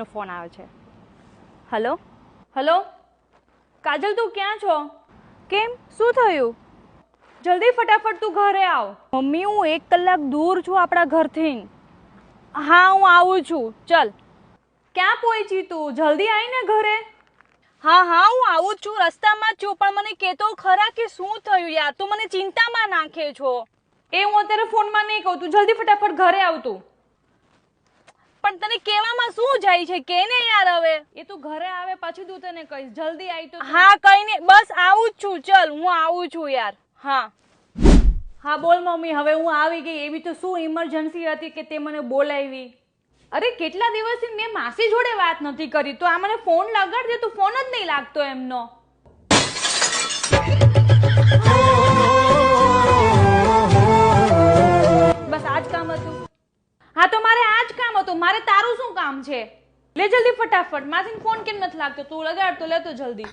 મમ્મીનો ફોન આવે છે. હેલો હેલો કાજલ, તું ક્યાં છો? કેમ, શું થયું? જલ્દી ફટાફટ તું ઘરે આવ. મમ્મી, હું 1 કલાક દૂર છું આપણા ઘરથી. હા, હું આવું છું. ચલ. ક્યાં પહોંચી તું? જલ્દી આવીને ઘરે. હા હા, હું આવું જ છું, રસ્તામાં જ છું. પણ મને કહેતો ખરા કે શું થયું યાર? તું મને ચિંતામાં નાખે છો. એ હું અત્યારે ફોનમાં નહીં કહું, તું જલ્દી ફટાફટ ઘરે આવ તું. પણ તને કહેવામાં શું જાય છે? કે ને યાર હવે. એ તું ઘરે આવે પછી તું તને કહીશ. જલ્દી આવી તો. હા, કઈ નહીં, બસ આવું જ છું. ચલ, હું આવું છું યાર. હા હા, બોલ મમ્મી. હવે હું આવી ગઈ. એવી તો શું ઇમરજન્સી હતી કે તે મને બોલાવી? અરે કેટલા દિવસથી મેં માસી જોડે વાત નથી કરી, તો આ મને ફોન લગાડ દે. તો ફોન જ નહીં લાગતો એમનો. બસ આ જ કામ હતું. હા, તો મારે આ જ કામ હતું. મારે તારું શું કામ છે? લે જલ્દી ફટાફટ. માસીને ફોન કેમ નથી લાગતો? તું લગાડ તો લેતો જલ્દી.